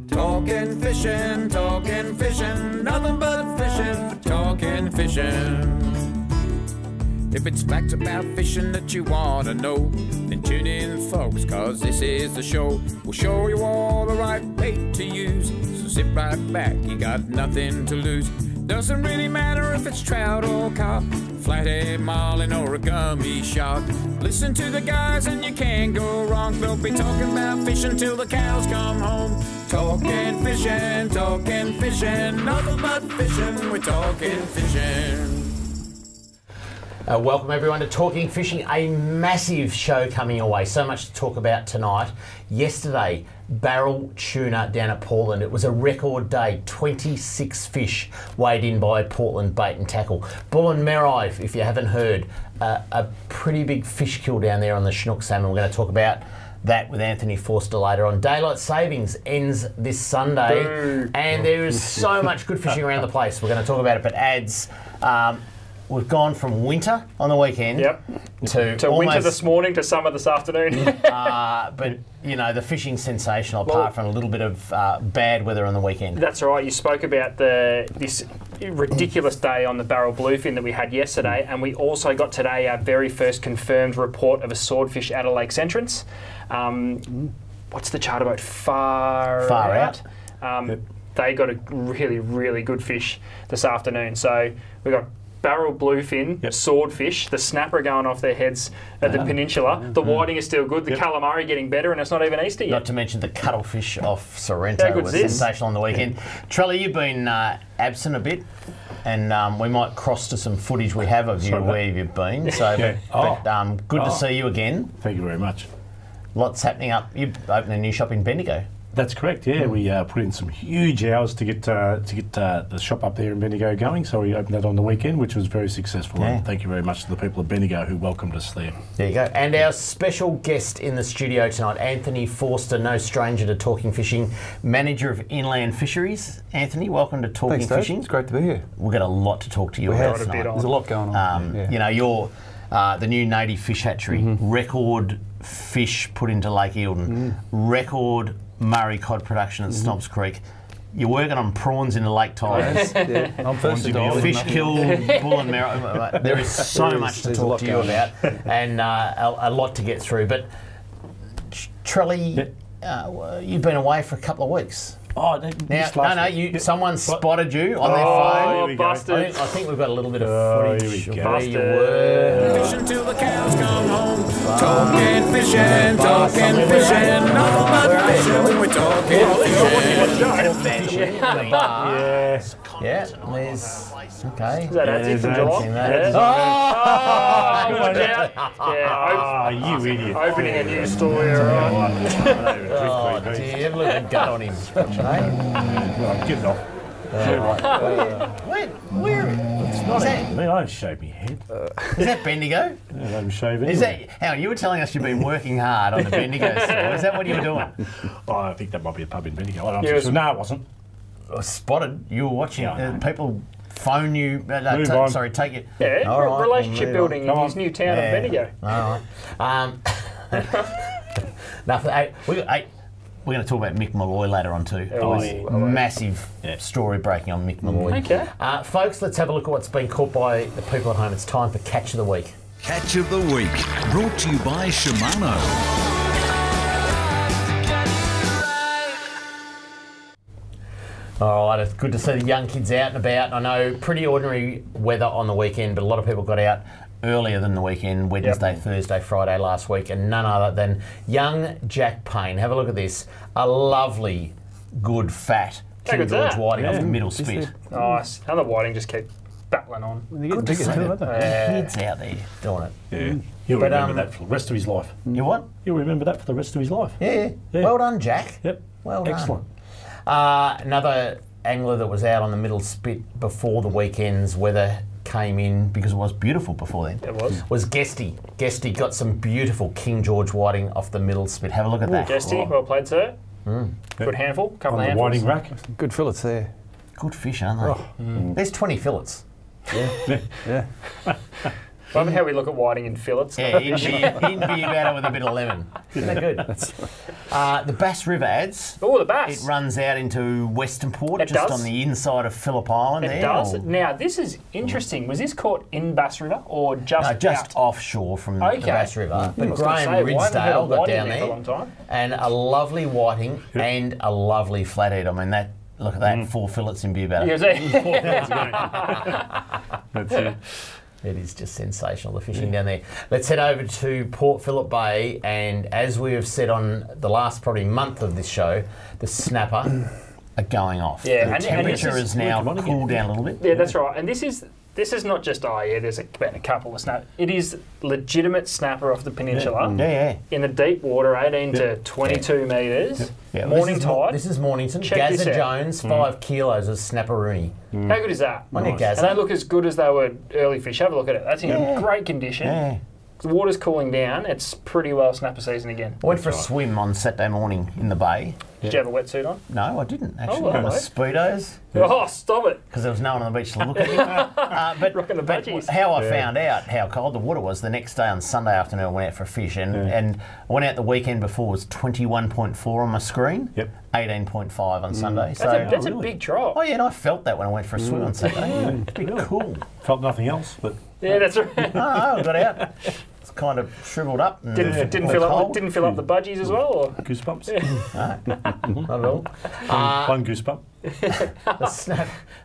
Talking fishing, nothing but fishing, talking fishing. If it's facts about fishing that you want to know, then tune in, folks, cause this is the show. We'll show you all the right bait to use, so sit right back, you got nothing to lose. Doesn't really matter if it's trout or carp, flathead, marlin or a gummy shark. Listen to the guys and you can't go wrong. They'll be talking about fishing till the cows come home. Talking fishing, nothing but fishing, we're talking fishing. Welcome everyone to Talking Fishing, a massive show coming your way. So much to talk about tonight. Yesterday, barrel tuna down at Portland. It was a record day. 26 fish weighed in by Portland Bait and Tackle. Bullen Merri, if you haven't heard, a pretty big fish kill down there on the Chinook salmon. We're going to talk about that with Anthony Forster later on. Daylight savings ends this Sunday, and there is so much good fishing around the place. We're going to talk about it, but ads. We've gone from winter on the weekend to winter this morning to summer this afternoon. But, you know, the fishing's sensational apart from a little bit of bad weather on the weekend. That's right. You spoke about this ridiculous day on the barrel bluefin that we had yesterday, and we also got today our very first confirmed report of a swordfish at a lake's entrance. What's the charter boat? Far out. They got a really, really good fish this afternoon. So we got barrel bluefin, swordfish, the snapper going off their heads at the peninsula. The whiting is still good. The calamari getting better, and it's not even Easter yet. Not to mention the cuttlefish off Sorrento was sensational on the weekend. Trelly, you've been absent a bit, and we might cross to some footage we have of you where you've been. So, good to see you again. Thank you very much. Lots happening up. You opened a new shop in Bendigo. That's correct. Yeah, we put in some huge hours to get the shop up there in Bendigo going. So we opened that on the weekend, which was very successful. Yeah. And thank you very much to the people of Bendigo who welcomed us there. There you go. And our special guest in the studio tonight, Anthony Forster, no stranger to Talking Fishing, manager of Inland Fisheries. Anthony, welcome to Talking Fishing. It's great to be here. We've got a lot to talk to you about tonight. There's a lot going on. You know, you're the new native fish hatchery, record fish put into Lake Eildon, record Murray cod production at Snobs Creek. You're working on prawns in the Lake Tigers. I'm first to die. Fish kill, Bullen Merri. There is so much to talk to you about, and a lot to get through. But Trelly, you've been away for a couple of weeks. Oh, someone spotted you on their phone. Oh, busted. I think we've got a little bit of footage of where you Busted. were. Fishing till the cows come home. Talking fishing, nothing but fishing, we're talking fishing. Yeah, there's... Okay. Is that Anthony from Geelong? You idiot. Opening a new store, right? Oh, dear, look at the gut on him. Well, get it off. Where It's not me. I don't shave my head. is that Bendigo? I don't shave Is anyway. that... Hang on, you were telling us you've been working hard on the Bendigo store. Is that what you were doing? Oh, I think that might be a pub in Bendigo. I'm not sure. No, it wasn't. Spotted. You were watching. People phone you. Sorry, take it. Yeah, all right, relationship building in his new town of Bendigo. All right. Nothing. We're going to talk about Mick Molloy later on too. Massive story breaking on Mick Molloy. Okay. Folks, let's have a look at what's been caught by the people at home. It's time for Catch of the Week. Catch of the Week, brought to you by Shimano. All right, it's good to see the young kids out and about. I know pretty ordinary weather on the weekend, but a lot of people got out earlier than the weekend, Wednesday, Thursday, Friday last week, and none other than young Jack Payne. Have a look at this. A lovely, good, fat King George whiting off the middle spit. Nice. And the whiting just keep battling on. Good to see the kids out there doing it. Yeah. He'll remember that for the rest of his life. You what? He'll remember that for the rest of his life. Yeah. Well done, Jack. Yep. Well done. Excellent. Another angler that was out on the middle spit before the weekend's weather came in, because it was beautiful before then. It was Guesty. Guesty got some beautiful King George whiting off the middle spit. Have a look at that. Guesty, well played, sir. Good handful, couple of handfuls. Whiting rack. Good fillets there. Good fish, aren't they? There's 20 fillets. Yeah. Love how we look at whiting in fillets. Yeah, in beer batter with a bit of lemon. Isn't that good? The Bass River adds. Oh, the bass. It runs out into Western Port, It just does. on the inside of Phillip Island. It does. Now, this is interesting. Was this caught in Bass River or just No, just out? offshore from the Bass River. But I was gonna Graham say, why haven't I heard Ridsdale of got whiting down there for a there, long time? and a lovely whiting and a lovely flathead. I mean, that. Look at that, 4 fillets in beer batter. Yeah, see? That's it. It is just sensational, the fishing down there. Let's head over to Port Phillip Bay, and as we have said on the last probably month of this show, the snapper are going off. Yeah, the and temperature this is now cooled down a little bit. Yeah, that's right. And this is not just, there's about a couple of snap. It is legitimate snapper off the peninsula. Yeah. In the deep water, 18 to 22 metres. Yeah, Morning tide. This is Mornington. Check this Gaza out. Jones, 5 kilos of snapperoonie. How good is that? On your Gaza. And they look as good as they were early fish. Have a look at it. That's in great condition. Yeah. The water's cooling down. It's pretty well snapper season again. I went for a swim on Saturday morning in the bay. Did you have a wetsuit on? No, I didn't actually. well, On the mate. Speedos, Oh, stop it. because there was no one on the beach to look at me. Rocking the budgies. How I found out how cold the water was, the next day on Sunday afternoon I went out for a fish, and I went out the weekend before, it was 21.4 on my screen, 18.5 on Sunday. That's a big drop. Oh yeah, and I felt that when I went for a swim on Saturday. Pretty cool. Felt nothing else, but Yeah, that's right. No, I got out. It's kind of shriveled up. And Didn't fill up the budgies as well? Or? goosebumps. Not at all. One goosebump.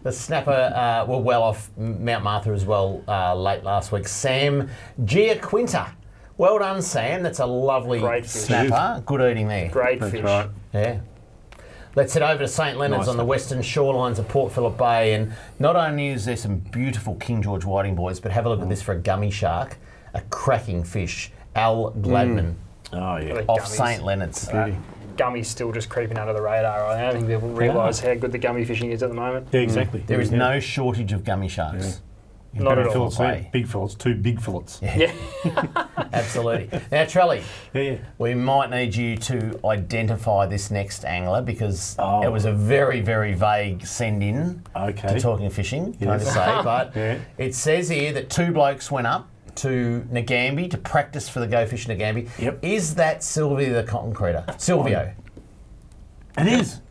The snapper were well off Mount Martha as well late last week. Sam Giaquinta. Well done, Sam. That's a lovely Great fish. snapper. Good eating there. Great That's fish. right. Yeah. Let's head over to St Leonard's Nice on the western shorelines of Port Phillip Bay, and not only is there some beautiful King George whiting, boys, but have a look at this for a gummy shark, a cracking fish, Al Gladman Oh, yeah. off Gummies. St Leonard's. Gummy's still just creeping under the radar. I don't think people realise how good the gummy fishing is at the moment. Yeah, exactly. There is no shortage of gummy sharks. in Not at Port all. Phillip Fillets, Bay. yeah. Big fillets, 2 big fillets. Yeah. Absolutely. Now, Trelly, Yeah. we might need you to identify this next angler because Oh. it was a very, very vague send-in Okay. to Talking Fishing, can I just say. But Yeah. it says here that 2 blokes went up to Nagambie to practice for the Go Fish Nagambie. Yep. Is that Silvio the concreter? Silvio. It is.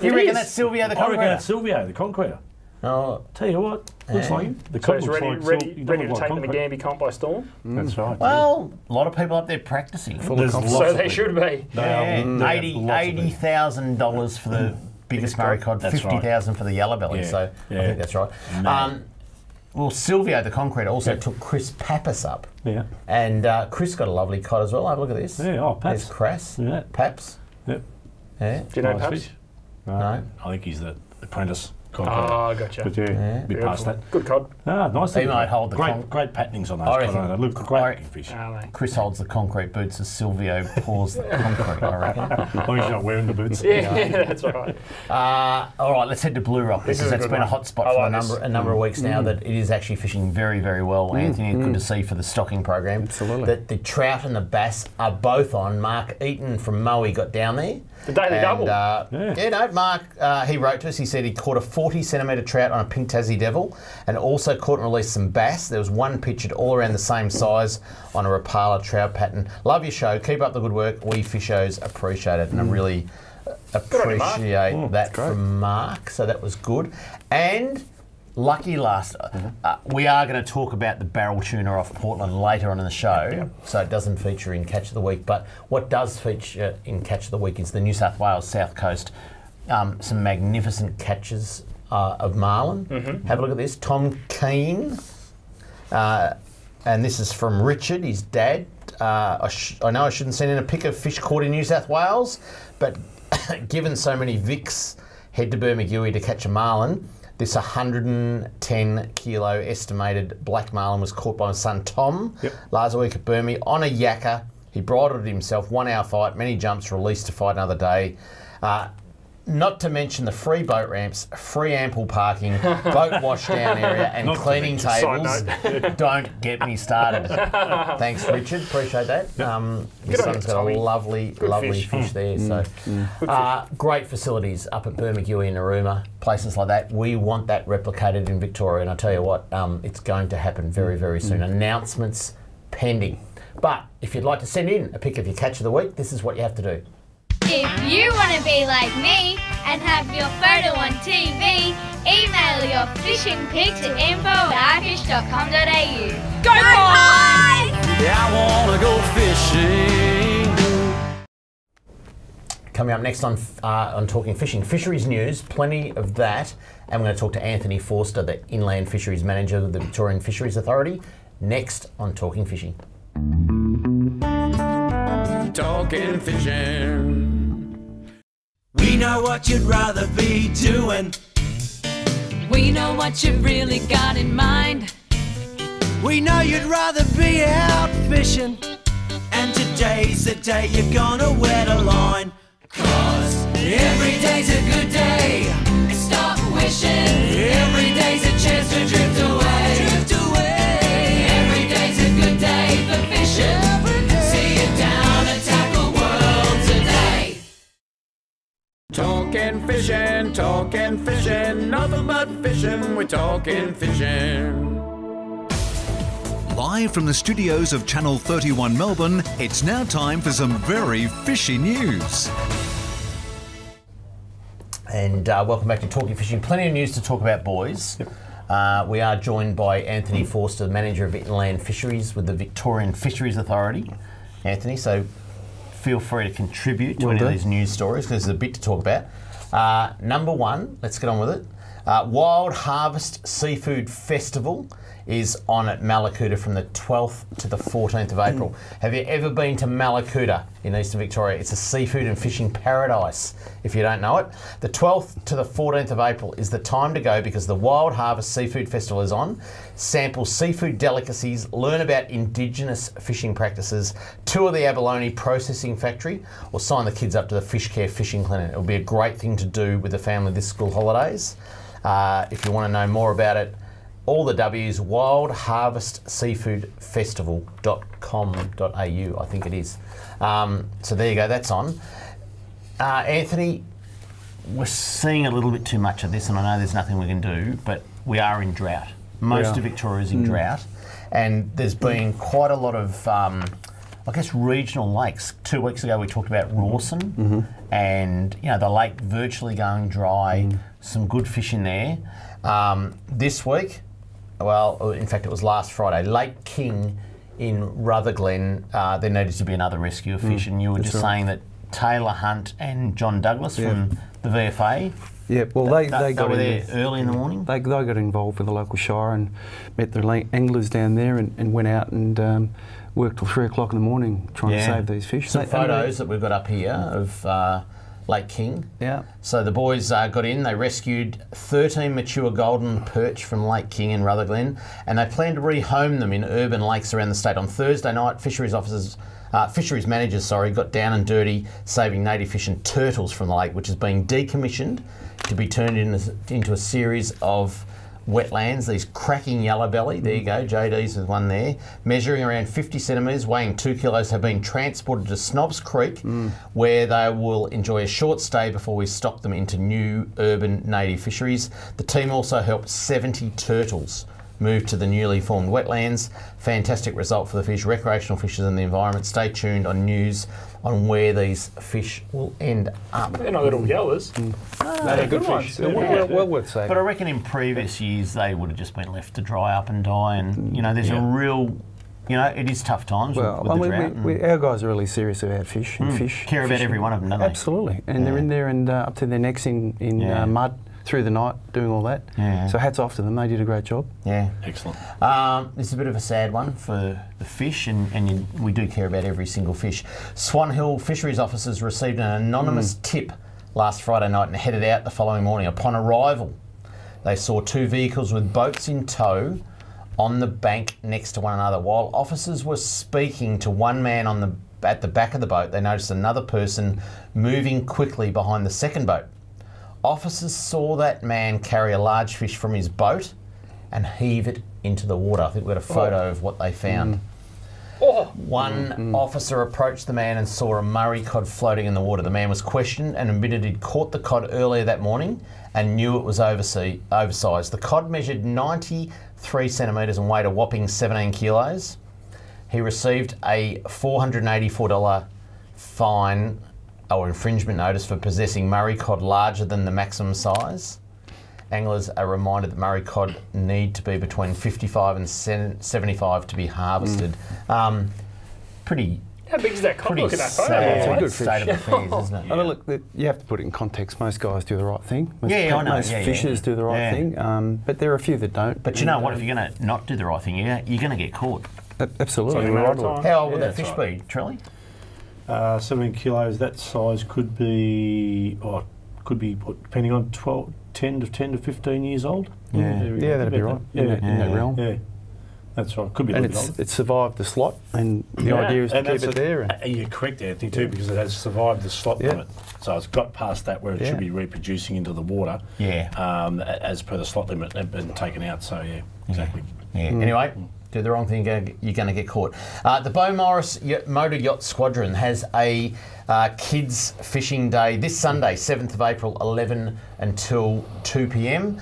You It reckon is. that's Silvio the I reckon concreter? it's Silvio, the concreter. Oh, Tell you what, looks Yeah. like him. The So cod he's looks ready, like ready, he doesn't ready to look like take the concrete. Nagambie comp by storm. That's right. well, a lot of people up there practicing. There's lots So of they people. should be. They are- $80,000 for the biggest Murray cod, That's right. $50,000 for the yellow belly. Yeah. So I Yeah. think that's right. Well, Silvio the concreter also took Chris Pappas up, Yeah. and Chris got a lovely cod as well. Have a look at this. Yeah, oh, Paps. There's Crass. Yeah. Paps. Yep. Yeah. Do you know Nice Paps? fish. No. I think he's the apprentice concreter. Oh, gotcha. But yeah, a bit past that. Good cod. Ah, nice. He looking might cod. hold the great, great patternings on those. I reckon- cod, don't they? Look, great looking fish. Oh, mate. Chris holds the concrete boots as Silvio pours the concrete, I reckon. As long as you're not wearing the boots. Yeah, that's right. All right, let's head to Blue Rock This because is a that's good been a one. hot spot I for like this. a number of weeks now. That it is actually fishing very, very well. Anthony, good to see for the stocking program. Absolutely. That the trout and the bass are both on. Mark Eaton from Moe got down there. The daily double. Mark, he wrote to us. He said he caught a 40-centimetre trout on a pink Tassie Devil, and also caught and released some bass. There was one pictured all around the same size on a Rapala trout pattern. Love your show. Keep up the good work. We fishers appreciate it, and I really appreciate that from Mark. So that was good. And lucky last, we are going to talk about the barrel tuna off Portland later on in the show, so it doesn't feature in Catch of the Week. But what does feature in Catch of the Week is the New South Wales South Coast. Some magnificent catches of marlin. Have a look at this. Tom Keane, and this is from Richard, his dad. I know I shouldn't send in a pic of fish caught in New South Wales, but given so many Vicks head to Bermagui to catch a marlin, this 110 kilo estimated black marlin was caught by my son Tom last week at Burmy on a yakka. He bridled it himself, 1 hour fight, many jumps, released to fight another day. Not to mention the free boat ramps, free ample parking, boat wash down area, and cleaning tables. Don't get me started. Thanks, Richard. Appreciate that. Your son's got a lovely fish there. So, great facilities up at Bermagui and Narooma, places like that. We want that replicated in Victoria, and I tell you what, it's going to happen very, very soon. Announcements pending. But if you'd like to send in a pic of your catch of the week, this is what you have to do. If you want to be like me and have your photo on TV, email your fishing pic to info@ifish.com.au. Go Pies! Yeah, I wanna go fishing. Coming up next on Talking Fishing, fisheries news, plenty of that. And we're going to talk to Anthony Forster, the Inland Fisheries Manager of the Victorian Fisheries Authority, next on Talking Fishing. Talking fishing. We know what you'd rather be doing. We know what you've really got in mind. We know you'd rather be out fishing. And today's the day you're gonna wet a line. 'Cause every day's a good day. Stop wishing. Every day's a chance to drift away. Drift away. Every day's a good day for fishing. See it down and tackle world today. Talking fishing, nothing but fishing, we're talking fishing. Live from the studios of Channel 31 Melbourne, it's now time for some very fishy news. And welcome back to Talking Fishing. Plenty of news to talk about, boys. We are joined by Anthony Forster, the Manager of Inland Fisheries with the Victorian Fisheries Authority. Anthony, so feel free to contribute to any of these news stories because there's a bit to talk about. Number one, let's get on with it. Wild Harvest Seafood Festival is on at Malakuta from the 12th to the 14th of April. Have you ever been to Malakuta in Eastern Victoria? It's a seafood and fishing paradise, if you don't know it. The 12th to the 14th of April is the time to go because the Wild Harvest Seafood Festival is on. Sample seafood delicacies, learn about Indigenous fishing practices, tour the abalone processing factory, or sign the kids up to the Fish Care Fishing Clinic. It'll be a great thing to do with the family this school holidays. If you want to know more about it, all the W's, wildharvestseafoodfestival.com.au, I think it is. So there you go, that's on. Anthony, we're seeing a little bit too much of this, and I know there's nothing we can do, but we are in drought. Most of Victoria is in drought, and there's been quite a lot of, I guess, regional lakes. 2 weeks ago we talked about Rawson, and you know the lake virtually going dry, some good fish in there. This week, well, in fact, it was last Friday, Lake King in Rutherglen, there needed to be another rescue of fish, and you were just saying that Taylor Hunt and John Douglas from the VFA, well, they got were there early in the morning? They got involved with the local shire and met the anglers down there and went out and worked till 3 o'clock in the morning trying to save these fish. Some photos that we've got up here of Lake King. Yeah. So the boys got in, they rescued 13 mature golden perch from Lake King in Rutherglen, and they plan to rehome them in urban lakes around the state. On Thursday night, fisheries managers got down and dirty, saving native fish and turtles from the lake, which is being decommissioned to be turned into a series of wetlands. These cracking yellow belly, there you go, JD's with one there, measuring around 50 centimetres, weighing 2 kilos, have been transported to Snobs Creek, where they will enjoy a short stay before we stock them into new urban native fisheries. The team also helped 70 turtles move to the newly formed wetlands. Fantastic result for the fish, recreational fishers and the environment. Stay tuned on news on where these fish will end up. They're not little yellers. They're good fish. Well worth saving. But I reckon in previous years they would have just been left to dry up and die, and you know there's a real, you know, it is tough times with the drought. Our guys are really serious about fish and fish. Care about every one of them, don't they? Absolutely, and they're in there and up to their necks in mud through the night doing all that. So hats off to them, they did a great job. Yeah. Excellent. This is a bit of a sad one for the fish, and we do care about every single fish. Swan Hill fisheries officers received an anonymous tip last Friday night and headed out the following morning. Upon arrival, they saw 2 vehicles with boats in tow on the bank next to one another. While officers were speaking to one man at the back of the boat, they noticed another person moving quickly behind the second boat. Officers saw that man carry a large fish from his boat and heave it into the water. I think we've got a photo of what they found. One officer approached the man and saw a Murray cod floating in the water. The man was questioned and admitted he'd caught the cod earlier that morning and knew it was oversized. The cod measured 93 centimetres and weighed a whopping 17 kilos. He received a $484 fine or infringement notice for possessing Murray cod larger than the maximum size. Anglers are reminded that Murray cod need to be between 55 and 75 to be harvested. Pretty. How big is that cod? Look at that photo. Sad It's a good state of affairs, isn't it? I mean, look, you have to put it in context. Most guys do the right thing. Most, I know. Most fishers do the right thing, but there are a few that don't. But you know what? If you're going to not do the right thing, you're going to get caught. Absolutely. How old would that fish be, Trelly? 17 kilos. That size could be, depending on 10 to 15 years old. Yeah, that'd be right. In that realm. Yeah, that's right. Could be a And little bit older. it's survived the slot, and the idea is to keep it there. You're correct, Anthony, too, because it has survived the slot limit. So it's got past that where it should be reproducing into the water. As per the slot limit and been taken out. So exactly. Anyway. Do the wrong thing, you're going to get caught. The Beaumaris Motor Yacht Squadron has a kids fishing day this Sunday, 7th of April, 11 until 2 p.m.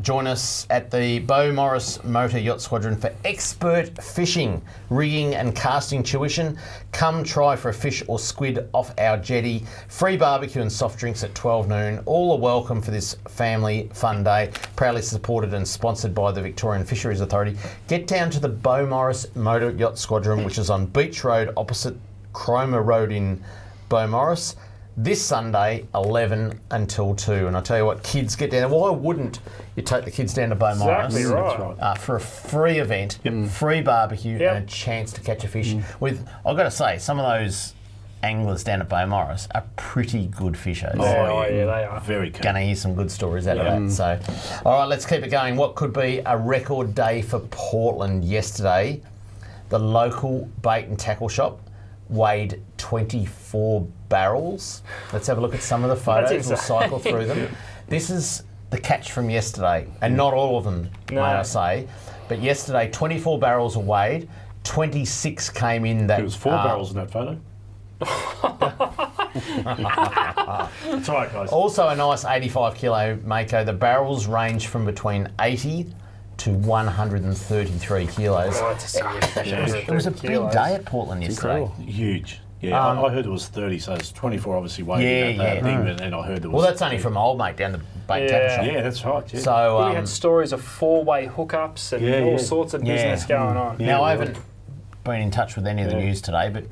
Join us at the Beaumaris Motor Yacht Squadron for expert fishing, rigging and casting tuition. Come try for a fish or squid off our jetty. Free barbecue and soft drinks at 12 noon. All are welcome for this family fun day. Proudly supported and sponsored by the Victorian Fisheries Authority. Get down to the Beaumaris Motor Yacht Squadron, which is on Beach Road opposite Kramer Road in Beaumaris. This Sunday, 11 until 2. And I tell you what, kids get down. Why wouldn't you take the kids down to Beaumaris? Exactly right. For a free event, free barbecue, and a chance to catch a fish. I've got to say, some of those anglers down at Beaumaris are pretty good fishers. Oh, yeah, they are. Very good. Going to hear some good stories out of that. So, all right, let's keep it going. What could be a record day for Portland yesterday? The local bait and tackle shop weighed 24 barrels. Let's have a look at some of the photos. We'll cycle through them. This is the catch from yesterday, and not all of them, may I say. But yesterday, 24 barrels were weighed. 26 came in that. There was 4 barrels in that photo. That's all right, guys. Also a nice 85 kilo mako. The barrels range from between 80 to 133 kilos. Oh, it's a serious fish. It was a big day at Portland yesterday. Huge. Yeah, I heard it was 30, so it's 24 obviously weighing that thing, and I heard there was... Well, that's only from old mate down the bait tackle shop. Yeah, that's right. Yeah. So we had stories of 4-way hookups and all sorts of business going on. Now, I haven't been in touch with any of the news today, but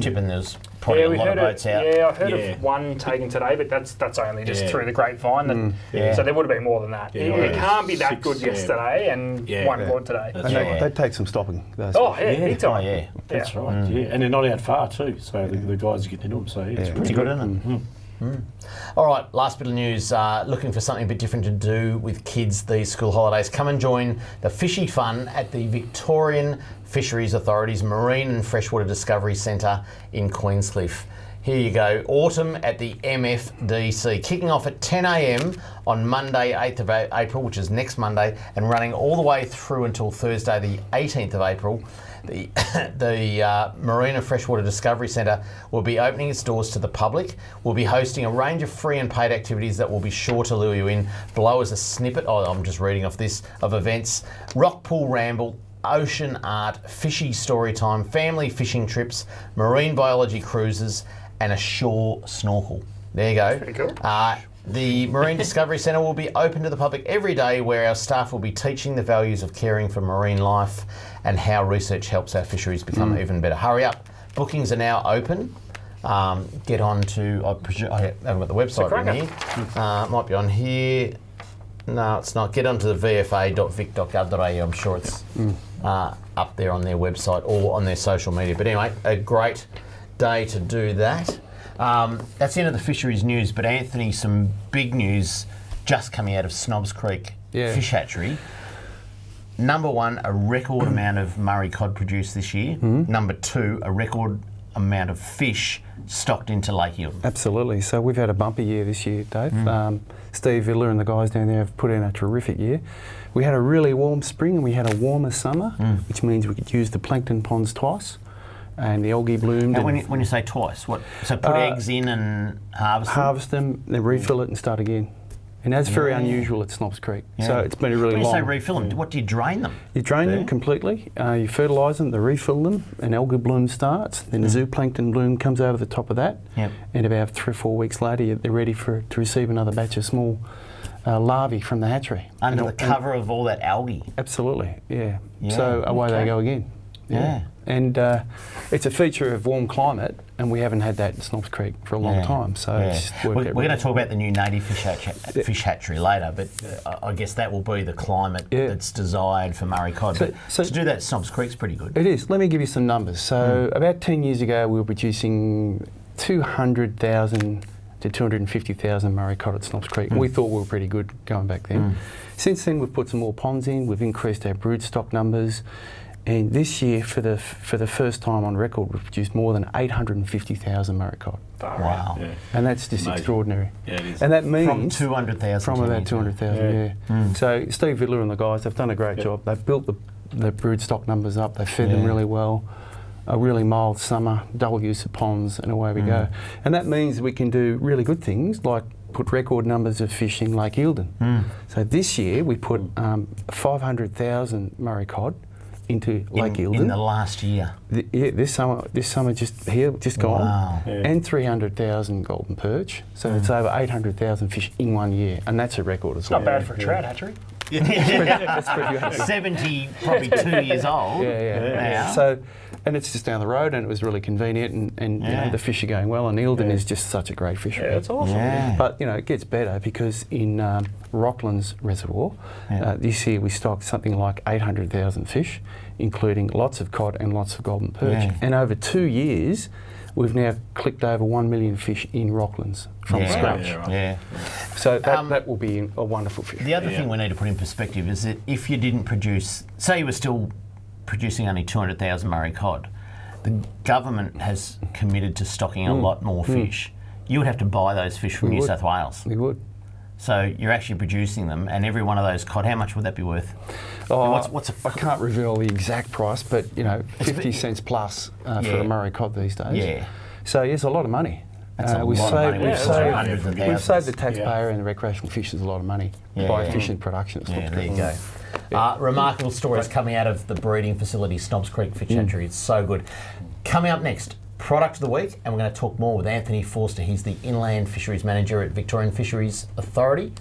tipping there's probably a lot of boats out. Yeah, I heard of one taken today, but that's only just through the grapevine. So there would have been more than that. It can't be that good yesterday and one caught today. They take some stopping. Big time. That's right. And they're not out far too, so the guys are getting into them. So it's pretty good, isn't it? All right, last bit of news. Looking for something a bit different to do with kids these school holidays. Come and join the Fishy Fun at the Victorian Fisheries Authority's Marine and Freshwater Discovery Centre in Queenscliff. Here you go. Autumn at the MFDC, kicking off at 10 a.m. on Monday, 8th of April, which is next Monday, and running all the way through until Thursday, the 18th of April. The Marine and Freshwater Discovery Centre will be opening its doors to the public. We'll be hosting a range of free and paid activities that will be sure to lure you in. Below is a snippet, I'm just reading off this, of events: rock pool ramble, ocean art, fishy story time, family fishing trips, marine biology cruises, and a shore snorkel. There you go. Pretty cool. The Marine Discovery Centre will be open to the public every day, where our staff will be teaching the values of caring for marine life and how research helps our fisheries become even better. Hurry up. Bookings are now open. Get on to, I haven't got the website in here. Might be on here. No, it's not. Get onto the vfa.vic.gov.au. I'm sure it's up there on their website or on their social media. But anyway, a great day to do that. That's the end of the fisheries news, but Anthony, some big news just coming out of Snobs Creek Fish Hatchery. Number one, a record amount of Murray cod produced this year. Number two, a record amount of fish stocked into Lake Eildon. Absolutely. So we've had a bumper year this year, Dave. Steve Villa and the guys down there have put in a terrific year. We had a really warm spring and we had a warmer summer, which means we could use the plankton ponds twice. And the algae bloomed. And when you say twice, what? So put eggs in and harvest them? Harvest them, then refill it and start again. And that's very unusual at Snobs Creek. So it's been a really long... When you say refill them, what do you drain them? You drain them completely, you fertilise them, they refill them, and algae bloom starts, then the zooplankton bloom comes over the top of that, and about 3 or 4 weeks later they're ready to receive another batch of small larvae from the hatchery. Under the cover of all that algae? Absolutely, so away they go again. And it's a feature of warm climate, and we haven't had that in Snobs Creek for a long time. So it's we're going to talk about the new native fish hatchery later, but I guess that will be the climate that's desired for Murray cod. So to do that, Snobs Creek's pretty good. It is. Let me give you some numbers. So about 10 years ago, we were producing 200,000 to 250,000 Murray cod at Snobs Creek. We thought we were pretty good going back then. Since then, we've put some more ponds in. We've increased our brood stock numbers. And this year, for the first time on record, we've produced more than 850,000 Murray cod. Wow. And that's just extraordinary. Yeah, it is. And that means... From 200,000. From about 200,000, So Steve Vidler and the guys have done a great job. They've built the brood stock numbers up. They've fed them really well. A really mild summer, double use of ponds, and away we go. And that means we can do really good things, like put record numbers of fish in Lake Eildon. So this year, we put 500,000 Murray cod into Lake Eildon. In the last year? This summer just gone. And 300,000 golden perch. So it's over 800,000 fish in 1 year, and that's a record as well. Not bad for a trout hatchery. That's pretty good. 70, probably 2 years old. So, and it's just down the road, and it was really convenient, and you know, the fish are going well, and Eildon is just such a great fishery. Yeah, it's awesome. But you know, it gets better because in Rocklands Reservoir, this year we stocked something like 800,000 fish, including lots of cod and lots of golden perch. And over 2 years, we've now clicked over 1 million fish in Rocklands from scratch. So that will be a wonderful fish. The other thing we need to put in perspective is that if you didn't produce, say you were still producing only 200,000 Murray cod, the government has committed to stocking a lot more fish. You would have to buy those fish from New South Wales. We would. So you're actually producing them, and every one of those cod, how much would that be worth? I can't reveal the exact price, but you know, 50 cents plus for a Murray cod these days. So it's a lot of money. We've saved the taxpayer and the recreational fishers a lot of money by efficient production. There you go. Remarkable stories coming out of the breeding facility, Snobs Creek Fish Hatchery. It's so good. Coming up next, product of the week, and we're going to talk more with Anthony Forster. He's the Inland Fisheries Manager at Victorian Fisheries Authority.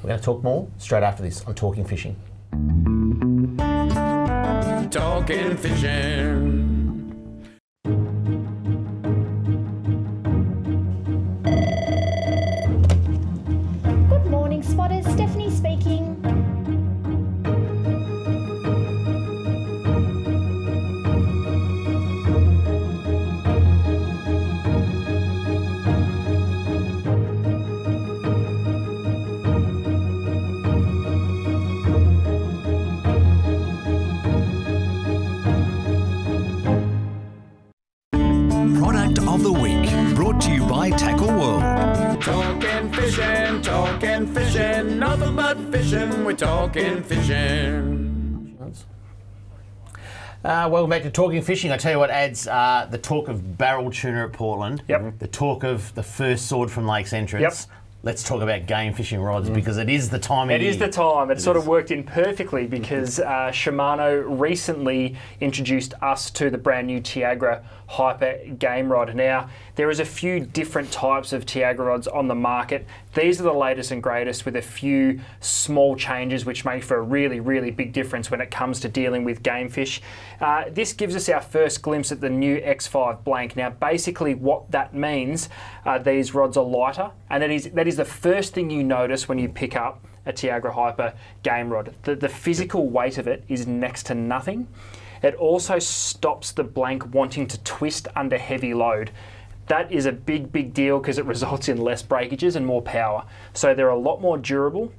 We're going to talk more straight after this on Talking Fishing. Talking Fishing. Good morning, spotters. Stephanie speaking. Product of the week, brought to you by Tackle World. Talking fishing, nothing but fishing, we're talking fishing. Welcome back to Talking Fishing. I tell you what adds the talk of barrel tuna at Portland, the talk of the first sword from Lake's entrance. Let's talk about game fishing rods because it is the time of year. It is the time. It sort of worked in perfectly because Shimano recently introduced us to the brand new Tiagra Hyper game rod. Now, there is a few different types of Tiagra rods on the market. These are the latest and greatest with a few small changes which make for a really, really big difference when it comes to dealing with game fish. This gives us our first glimpse at the new X5 blank. Now, basically what that means, these rods are lighter, and that is the first thing you notice when you pick up a Tiagra Hyper game rod. The physical weight of it is next to nothing. It also stops the blank wanting to twist under heavy load. That is a big, big deal because it results in less breakages and more power. So they're a lot more durable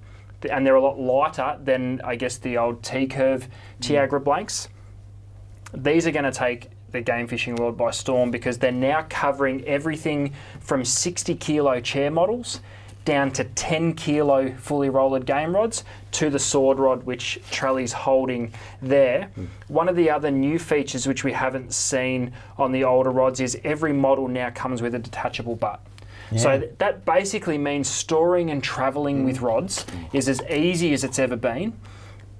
and they're a lot lighter than, I guess, the old T-curve Tiagra blanks. These are going to take the game fishing world by storm, because they're now covering everything from 60 kilo chair models down to 10 kilo fully rolled game rods to the sword rod, which Trelly's holding there. One of the other new features which we haven't seen on the older rods is every model now comes with a detachable butt. Yeah. So that basically means storing and travelling with rods is as easy as it's ever been.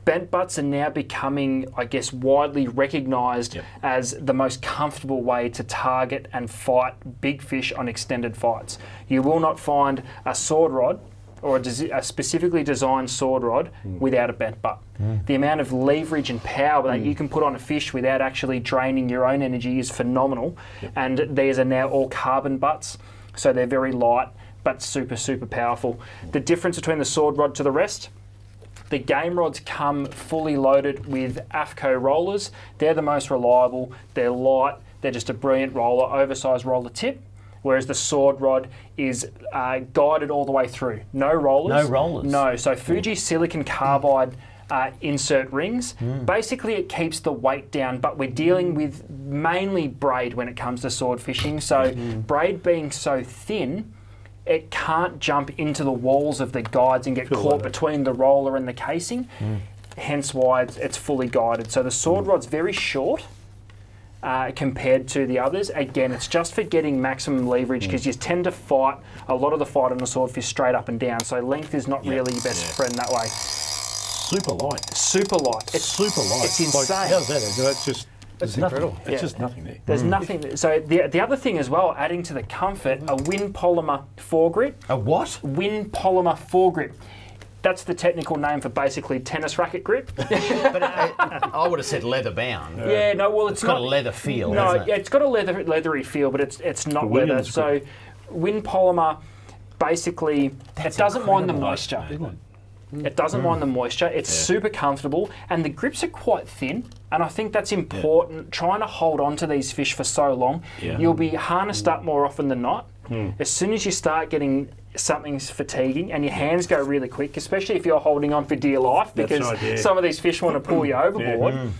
Bent butts are now becoming, I guess, widely recognised as the most comfortable way to target and fight big fish on extended fights. You will not find a sword rod or a specifically designed sword rod without a bent butt. The amount of leverage and power that you can put on a fish without actually draining your own energy is phenomenal. And these are now all carbon butts, so they're very light but super, super powerful. The difference between the sword rod to the rest, the game rods come fully loaded with AFCO rollers. They're the most reliable, they're light, they're just a brilliant roller, oversized roller tip, whereas the sword rod is guided all the way through. No rollers. No rollers? No, so Fuji silicon carbide insert rings. Basically it keeps the weight down, but we're dealing with mainly braid when it comes to sword fishing. So braid being so thin, it can't jump into the walls of the guides and get caught between the roller and the casing, hence why it's fully guided. So the sword rod's very short compared to the others. Again, it's just for getting maximum leverage, because you tend to fight a lot of the fight on the swordfish straight up and down, so length is not really your best friend that way. Super light. Super light. It's super light. It's insane. Like, how's that? It's just... It's incredible. It's just nothing there. There's nothing. So the other thing as well, adding to the comfort, a Win Polymer foregrip. A what? Win Polymer foregrip. That's the technical name for basically tennis racket grip. But I would have said leather bound. Yeah, no, well it's got a leather feel. No, hasn't it? Yeah, it's got a leathery feel, but it's not leather. So Win Polymer basically it doesn't mind the moisture. It doesn't mind the moisture. It's super comfortable, and the grips are quite thin. And I think that's important. Trying to hold on to these fish for so long, you'll be harnessed up more often than not. As soon as you start getting something's fatiguing and your hands go really quick, especially if you're holding on for dear life, because some of these fish want to pull you overboard,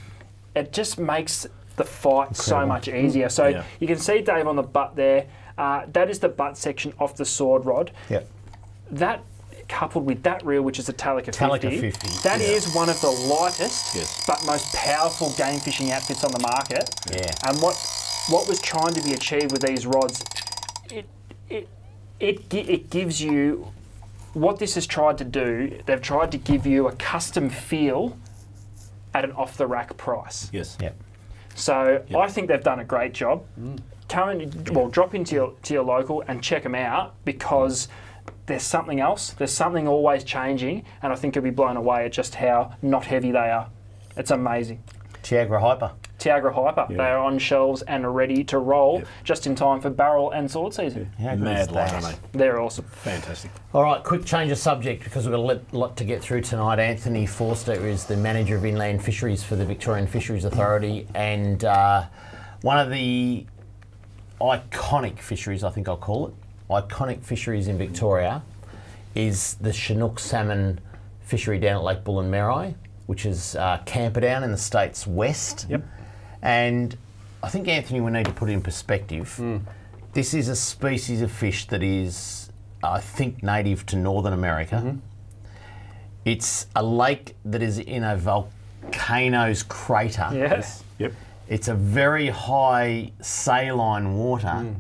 it just makes the fight so much easier. So you can see Dave on the butt there. That is the butt section off the sword rod. That coupled with that reel, which is a Talica 50, that is one of the lightest but most powerful game fishing outfits on the market. And what was trying to be achieved with these rods, it gives you, what this has tried to do, they've tried to give you a custom feel at an off-the-rack price. So I think they've done a great job. Come and, well, drop into your local and check them out, because there's something else. There's something always changing, and I think you'll be blown away at just how not heavy they are. It's amazing. Tiagra Hyper. Tiagra Hyper. They are on shelves and ready to roll just in time for barrel and sword season. Mad light, aren't they? They're awesome. Fantastic. All right, quick change of subject, because we've got a lot to get through tonight. Anthony Forster is the Manager of Inland Fisheries for the Victorian Fisheries Authority, and one of the iconic fisheries, I think I'll call it, iconic fisheries in Victoria is the Chinook salmon fishery down at Lake Bullen Merri, which is Camperdown in the state's west. And I think, Anthony, we need to put it in perspective. This is a species of fish that is, I think, native to Northern America. It's a lake that is in a volcano's crater. It's a very high saline water.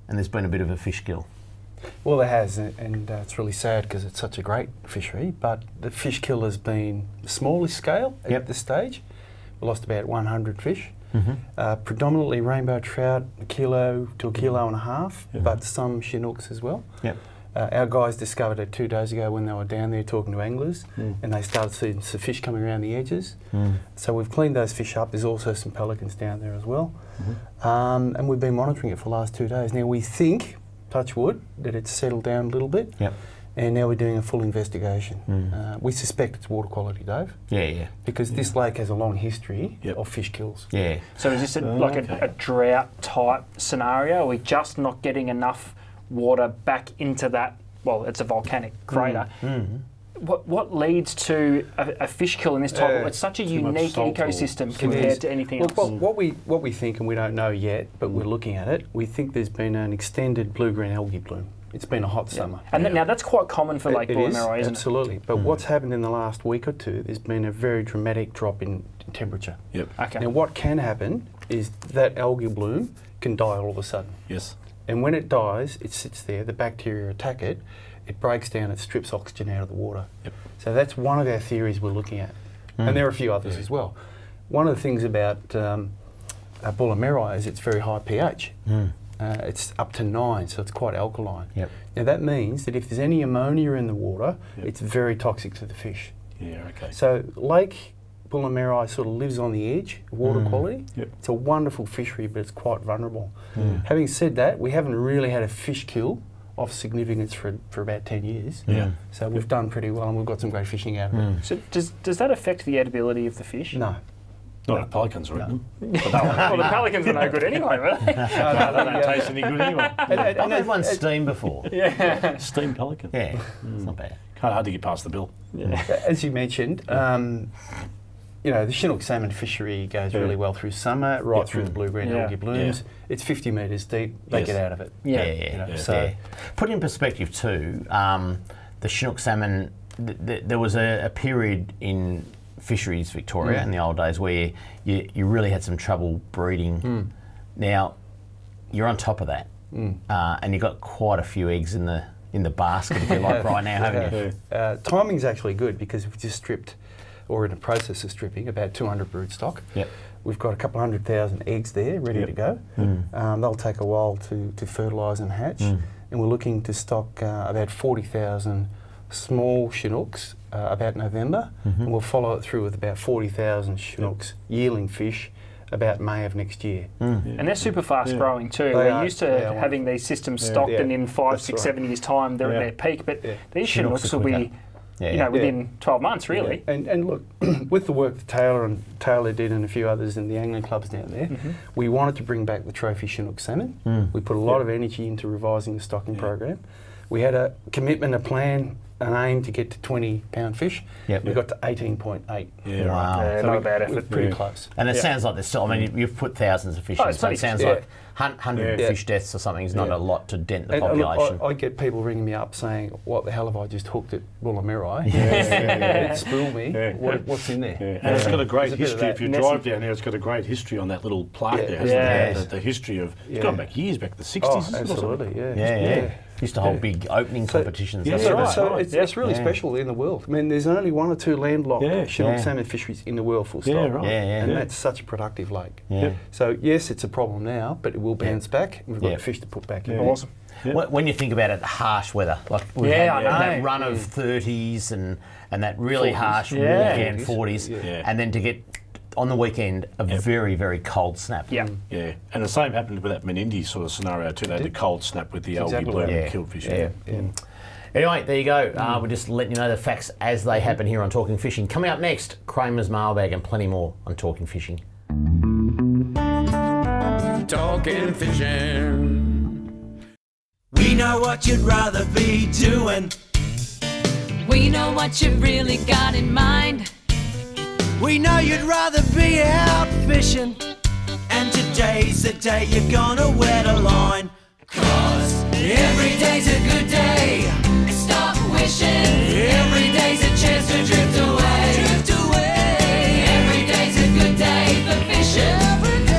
And there's been a bit of a fish kill. Well, there has, and it's really sad because it's such a great fishery, but the fish kill has been smallest scale at this stage. We lost about 100 fish, predominantly rainbow trout, a kilo to a kilo and a half, but some Chinooks as well. Our guys discovered it 2 days ago when they were down there talking to anglers, and they started seeing some fish coming around the edges. So we've cleaned those fish up. There's also some pelicans down there as well. And we've been monitoring it for the last 2 days. Now we think, touch wood, that it's settled down a little bit. And now we're doing a full investigation. We suspect it's water quality, Dave. Because this lake has a long history of fish kills. So is this like a drought type scenario? Are we just not getting enough water back into that? Well, it's a volcanic crater. What leads to a fish kill in this type? It's such a unique ecosystem compared to anything else. What we think, and we don't know yet, but we're looking at it. We think there's been an extended blue-green algae bloom. It's been a hot summer. And now that's quite common for Lake Bullen Merri, isn't it? Absolutely. But what's happened in the last week or two, there's been a very dramatic drop in temperature. Yep. Okay. Now what can happen is that algae bloom can die all of a sudden. Yes. And when it dies, it sits there, the bacteria attack it, it breaks down, it strips oxygen out of the water. Yep. So that's one of our theories we're looking at. And there are a few others as well. One of the things about Bullen Merri is it's very high pH. It's up to 9, so it's quite alkaline. Yep. Now that means that if there's any ammonia in the water, it's very toxic to the fish. Yeah, okay. So Lake Bullen Merri sort of lives on the edge of water quality. Yep. It's a wonderful fishery, but it's quite vulnerable. Having said that, we haven't really had a fish kill of significance for about 10 years. Yeah. So we've done pretty well, and we've got some great fishing out of it. So does that affect the edibility of the fish? No. Not the pelicans, right? Well, the pelicans are no good anyway, were they? They don't taste any good anyway. I've had one steam before. Steam pelican. Yeah, it's not bad. Kind of hard to get past the bill. As you mentioned, you know, the Chinook salmon fishery goes really well through summer, right through the blue-green algae blooms. It's 50 metres deep, they get out of it. So, put in perspective too, the Chinook salmon, there was a period in Fisheries Victoria in the old days where you really had some trouble breeding. Now, you're on top of that, and you've got quite a few eggs in the basket, if you like, right now, haven't you? Timing's actually good because we've just stripped, or in the process of stripping, about 200 broodstock. We've got a couple 100,000 eggs there ready to go. They'll take a while to fertilise and hatch, and we're looking to stock about 40,000 small Chinooks about November, and we'll follow it through with about 40,000 Chinooks yearling fish about May of next year. And they're super fast growing too. We're used to having these systems stocked, and in 5, 6, 7 years' time they're at their peak, but these Chinooks will be within 12 months, really. And look, with the work that Taylor did and a few others in the angling clubs down there, we wanted to bring back the trophy Chinook salmon. We put a lot of energy into revising the stocking program. We had a commitment, a plan, an aim to get to 20-pound fish. We got to 18.8. Wow. So not a bad effort. Pretty close. And it sounds like there's still, I mean, you've put thousands of fish in, so it sounds like 100 fish deaths or something is not a lot to dent the population. I get people ringing me up saying, what the hell have I just hooked at Bullen Merri? It spooled me. What's in there? And it's got a great history. If you drive down there, it's got a great history on that little plaque there, hasn't it? The history of, it's gone back years, back to the 60s. Absolutely, Used to hold big opening competitions. So it's really special in the world. I mean, there's only 1 or 2 landlocked Chinook salmon fisheries in the world, full stop. And that's such a productive lake. So yes, it's a problem now, but it will bounce back. We've got fish to put back in. Awesome. When you think about it, harsh weather, like we've had that run of 30s and that really 40s. harsh weekend 40s, and then to get on the weekend a very, very cold snap. And the same happened with that Menindee sort of scenario too. They had the cold snap with the algae bloom and killed fish. Anyway, there you go. We're just letting you know the facts as they happen here on Talking Fishing. Coming up next, Kramer's mailbag and plenty more on Talking Fishing. Talking Fishing. We know what you'd rather be doing. We know what you've really got in mind. We know you'd rather be out fishing. And today's the day you're gonna wet a line. 'Cause every day's a good day. Stop wishing. Every day's a chance to drift away. Drift away. Every day's a good day for fishing.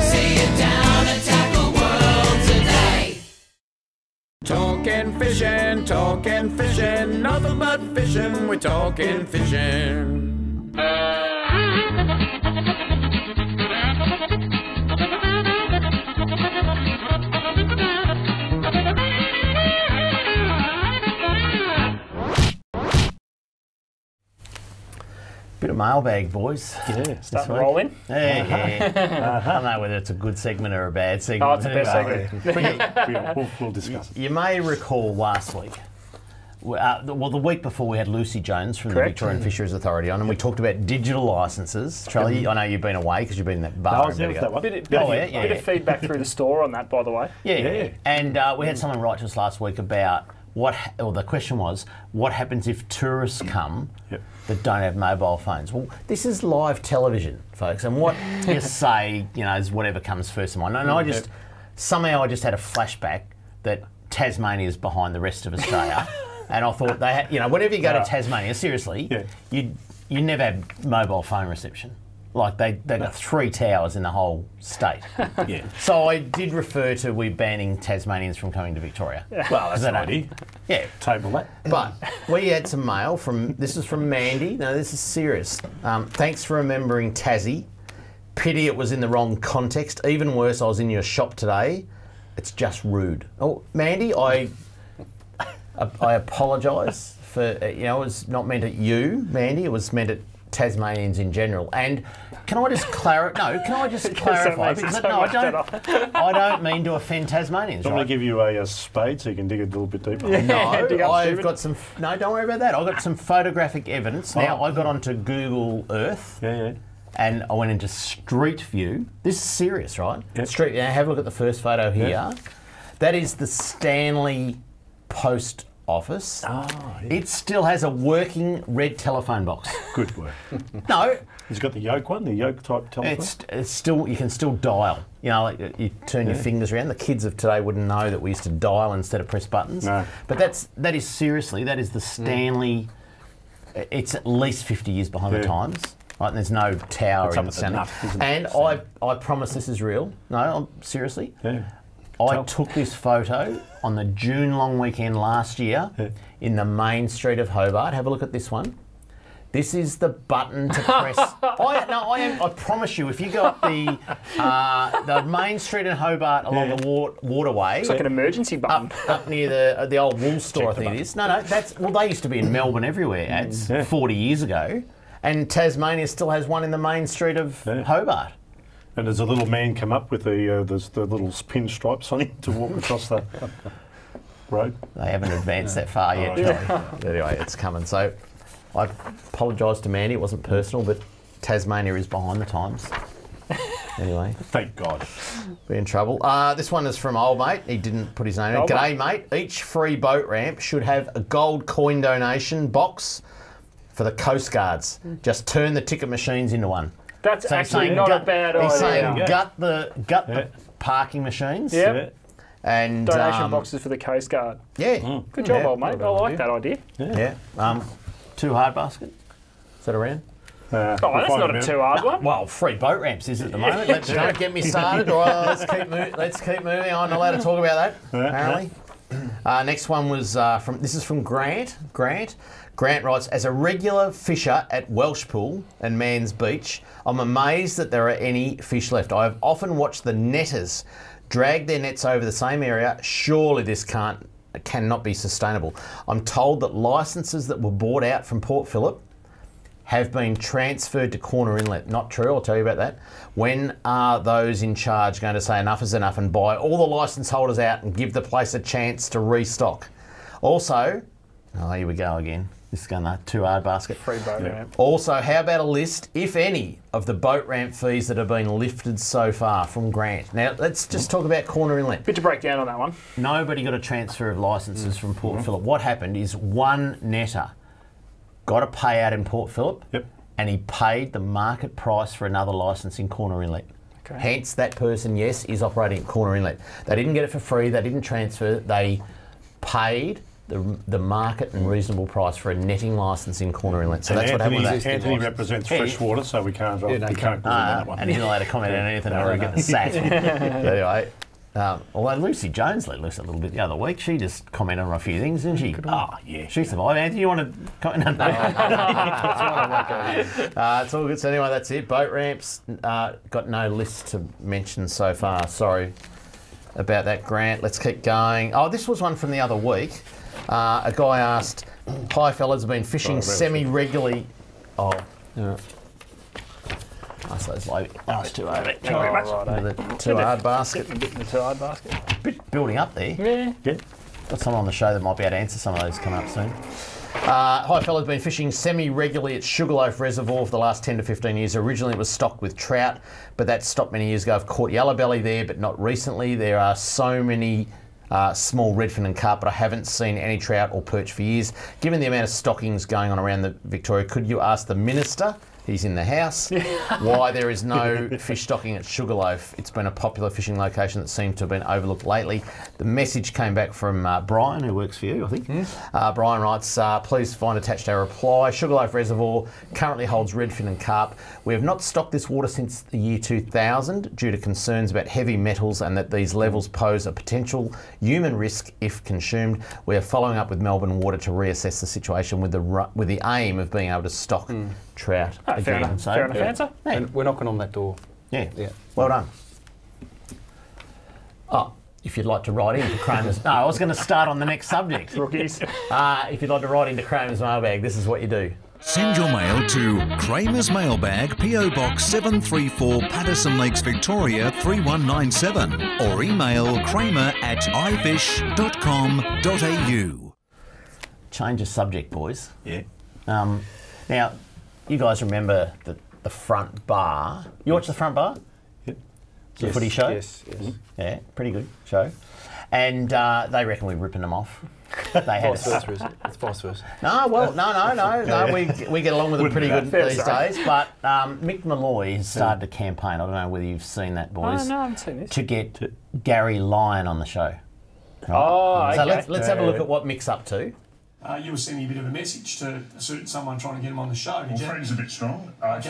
See it down and tackle world today. Talking fishing, nothing but fishing. We're talking fishing. Bit of mailbag, boys. Starting to roll in. I don't know whether it's a good segment or a bad segment. Oh, it's the best segment. We'll discuss it. You may recall last week, the week before we had Lucy Jones from the Victorian Fisheries Authority on, and we talked about digital licences. Charlie, I know you've been away because you've been in that bar. Bit of feedback through the store on that, by the way. And we had someone write to us last week about the question was, what happens if tourists come that don't have mobile phones? Well, this is live television, folks, and what you say, is whatever comes first in mind. And somehow I just had a flashback that Tasmania is behind the rest of Australia, and I thought they had, whenever you go to Tasmania, seriously, you never have mobile phone reception. Like they got 3 towers in the whole state. So I did refer to we banning Tasmanians from coming to Victoria. Well, that's an idea. Yeah. Table that. But we had some mail this is from Mandy. No, this is serious. Thanks for remembering Tassie. Pity it was in the wrong context. Even worse, I was in your shop today. It's just rude. Oh, Mandy, I apologise for, it was not meant at you, Mandy. It was meant at Tasmanians in general. And can I just clarify? Because I don't mean to offend Tasmanians. I'm going to give you a spade so you can dig a little bit deeper. No, I've got some. No, don't worry about that. I've got some photographic evidence. Now I got onto Google Earth. And I went into Street View. This is serious, right? Street. Now have a look at the first photo here. That is the Stanley Post Office. It still has a working red telephone box. Good work. No. He's got the yoke one, the yoke type telephone. It's still, you can still dial. Like you turn your fingers around. The kids of today wouldn't know that we used to dial instead of press buttons. No. But that is the Stanley. It's at least 50 years behind the times. Right, and there's no tower in the centre. And I promise this is real. No, seriously. I took this photo on the June long weekend last year in the main street of Hobart. Have a look at this one. This is the button to press. I promise you, if you go up the main street in Hobart along the waterway, it's like an emergency button up near the old wool store. I think it is. No, they used to be in Melbourne everywhere. Ads 40 years ago, and Tasmania still has one in the main street of Hobart. And there's a little man come up with the little pinstripes on him to walk across the road. They haven't advanced that far yet, Charlie. Anyway, it's coming. So I apologise to Mandy. It wasn't personal, but Tasmania is behind the times. Anyway. Thank God. Be in trouble. This one is from old mate. He didn't put his name in. G'day, mate. Each free boat ramp should have a gold coin donation box for the Coast Guards. Just turn the ticket machines into one. That's actually not a bad idea. He's saying gut the parking machines. And donation boxes for the Coast Guard. Good job, old mate. I like that idea. Too hard basket. Is that around? That's not a too hard one. Well, free boat ramps is at the moment. Don't get me started. Right, let's keep moving. I'm not allowed to talk about that. Apparently. Next one was from Grant. Grant writes, as a regular fisher at Welshpool and Mans Beach, I'm amazed that there are any fish left. I have often watched the netters drag their nets over the same area. Surely this cannot be sustainable. I'm told that licences that were bought out from Port Phillip have been transferred to Corner Inlet. Not true, I'll tell you about that. When are those in charge going to say enough is enough and buy all the licence holders out and give the place a chance to restock? Also, here we go again. This is going to too hard basket. Free boat ramp. Also, how about a list, if any, of the boat ramp fees that have been lifted so far from Grant? Now, let's just talk about Corner Inlet. Bit to break down on that one. Nobody got a transfer of licences from Port Phillip. What happened is one netter got a payout in Port Phillip and he paid the market price for another licence in Corner Inlet. Okay. Hence, that person, yes, is operating at Corner Inlet. They didn't get it for free, they didn't transfer, they paid the market and reasonable price for a netting licence in Corner Inlet. So that's what happened with that. Anthony represents freshwater, so we can't comment on that one. And he's not allowed to comment on anything or get the sack. Anyway, although Lucy Jones let loose a little bit the other week, she just commented on a few things, didn't she? She survived. Anthony, you want to comment? No. It's all good. So anyway, that's it. Boat ramps, got no list to mention so far. Sorry about that, Grant. Let's keep going. Oh, this was one from the other week. A guy asked, hi fellas, I've been fishing semi-regularly. I suppose it's too hard. The too hard basket. The too hard basket. Bit building up there. Yeah. Got someone on the show that might be able to answer some of those coming up soon. Hi fellas, been fishing semi-regularly at Sugarloaf Reservoir for the last 10 to 15 years. Originally it was stocked with trout, but that stopped many years ago. I've caught yellowbelly there, but not recently. There are so many small redfin and carp, but I haven't seen any trout or perch for years. Given the amount of stockings going on around the Victoria, could you ask the Minister, he's in the house, why there is no fish stocking at Sugarloaf? It's been a popular fishing location that seems to have been overlooked lately. The message came back from Brian, who works for you, I think. Brian writes, please find attached our reply. Sugarloaf Reservoir currently holds redfin and carp. We have not stocked this water since the year 2000 due to concerns about heavy metals and that these levels pose a potential human risk if consumed. We are following up with Melbourne Water to reassess the situation with the aim of being able to stock trout. Fair enough, fair enough answer. Yeah. And we're knocking on that door. Yeah. Well done. Oh, if you'd like to write into Kramer's... No, I was going to start on the next subject. Rookies. If you'd like to write into Kramer's mailbag, this is what you do. Send your mail to Kramer's Mailbag, PO Box 734, Patterson Lakes, Victoria 3197, or email kramer@ifish.com.au. Change of subject, boys. Yeah. Now, you guys remember the front bar? You watch the front bar? Yep. The footy show? Yes. Yeah, pretty good show. And they reckon we're ripping them off. They had Vice versa, is it? It's vice versa. No, well, no. We get along with them pretty good these days. But Mick Molloy has started a campaign. I don't know whether you've seen that, boys. Oh, no, I haven't seen this. To get Gary Lyon on the show. Oh, So okay. let's have a look at what Mick's up to. You were sending a bit of a message to someone trying to get him on the show. Well, threaten's a bit strong. I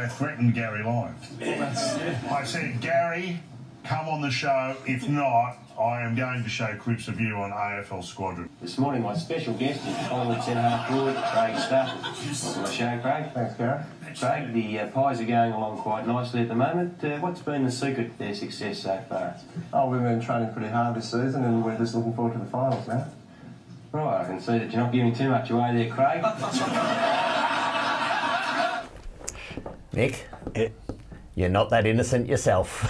threatened Gary Lyon. I said, Gary, come on the show. If not, I am going to show clips of you on AFL Squadron. This morning, my special guest is Collingwood centre forward, Craig Stafford. Welcome to the show, Craig. Thanks, Gary. Craig, the Pies are going along quite nicely at the moment. What's been the secret to their success so far? Oh, we've been training pretty hard this season and we're just looking forward to the finals now. Right, I can see that you're not giving too much away there, Craig. Nick, you're not that innocent yourself.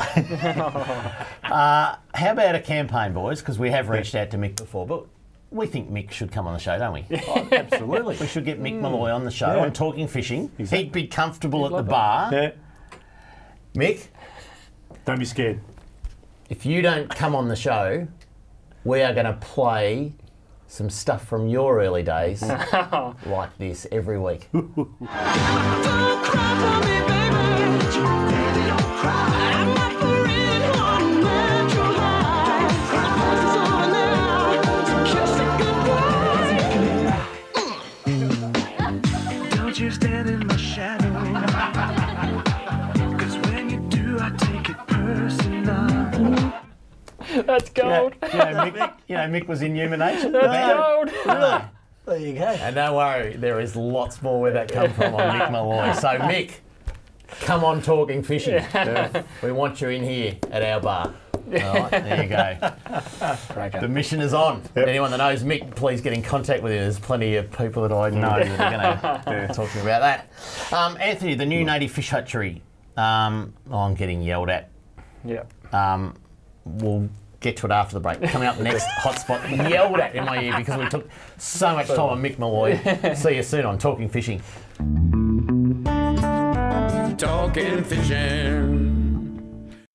How about a campaign, boys? Because we have reached out to Mick before, but we think Mick should come on the show, don't we? Oh, absolutely. We should get Mick Molloy on the show on Talking Fishing. Exactly. He'd be comfortable at the bar. Yeah. Mick, Don't be scared. if you don't come on the show, we are going to play some stuff from your early days like this every week. Don't you stand in my shadow, 'cause when you do, I take it personal. That's gold. Mick was in Human Nature. That's gold. Really? There you go. And don't worry, there is lots more where that come from on Mick Molloy. So Mick, come on Talking Fishing. We want you in here at our bar. All right, there you go. The mission is on. Anyone that knows Mick, please get in contact with him. There's plenty of people that I know that are going to talk to me about that. Anthony, the new native fish hatchery. I'm getting yelled at. Yeah. We'll get to it after the break. Coming up next, hotspot yelled at in my ear because we took so much time on Mick Molloy. See you soon on Talking Fishing. Talking Fishing.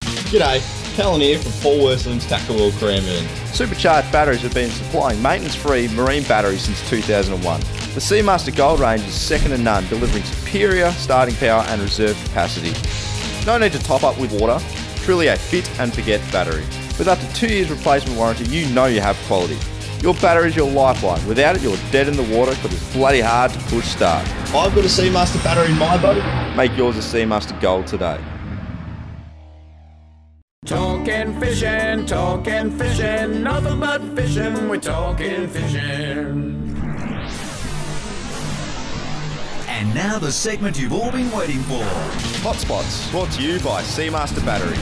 G'day, Callan here from Paul Worsland's Tackle World Kramer. Supercharged batteries have been supplying maintenance-free marine batteries since 2001. The Seamaster Gold range is second to none, delivering superior starting power and reserve capacity. No need to top up with water, truly a fit and forget battery. With up to 2 years replacement warranty, you know you have quality. Your battery is your lifeline. Without it, you're dead in the water because it's bloody hard to push start. I've got a Seamaster battery in my boat. Make yours a Seamaster Gold today. Talking fishing, nothing but fishing, we're talking fishing. And now the segment you've all been waiting for. Hotspots, brought to you by Seamaster Batteries.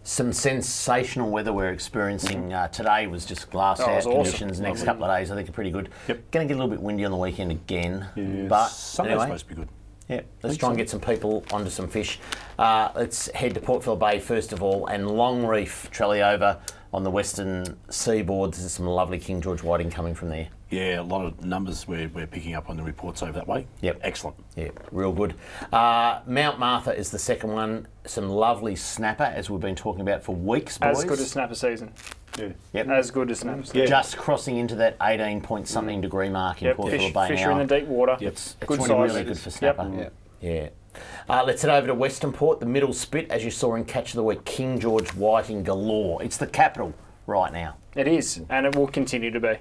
Some sensational weather we're experiencing today. Was just glass out conditions. Awesome. Next couple of days, I think, are pretty good. Yep. Going to get a little bit windy on the weekend again. But Sunday's anyway, supposed to be good. Yeah, let's try and get some people onto some fish. Let's head to Port Phillip Bay first of all, and Longreef, Trelly over on the western seaboard. There's some lovely King George whiting coming from there. Yeah, a lot of numbers we're picking up on the reports over that way. Yep. Excellent. Yeah, real good. Mount Martha is the second one. Some lovely snapper, as we've been talking about for weeks, boys. As good as snapper season. Yeah. Yep. As good as snapper season. Yeah. Just crossing into that 18-point-something degree mark in Port Phillip Bay fish now. are in the deep water. Yep. It's Good really size. good for snapper. Yep. Yeah. Let's head over to Western Port, the middle spit, as you saw in Catch of the Week, King George whiting galore. It's the capital right now. It is, and it will continue to be.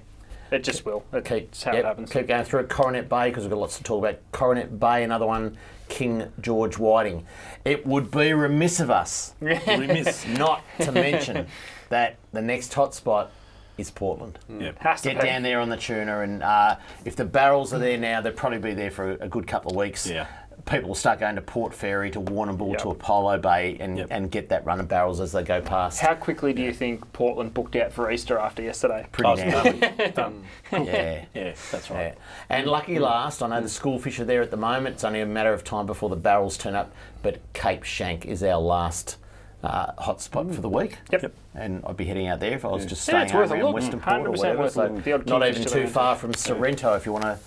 It just will. That's how it happens. Keep going through it. Coronet Bay, because we've got lots to talk about. Coronet Bay, another one, King George whiting. It would be remiss of us not to mention that the next hotspot is Portland. Yep. Get down there on the tuna, and if the barrels are there now, they'll probably be there for a good couple of weeks. Yeah. People will start going to Port Fairy, to Warrnambool, to Apollo Bay, and get that run of barrels as they go past. How quickly do you think Portland booked out for Easter after yesterday? Pretty damn. Done. Yeah, that's right. Yeah. And lucky last, I know the school fish are there at the moment. It's only a matter of time before the barrels turn up. But Cape Shank is our last hotspot for the week. Yep. And I'd be heading out there if I was just staying worth a around look. Western Port or 100% whatever. worth a So look. The odd not kingfish even to too the far from Sorrento if you want to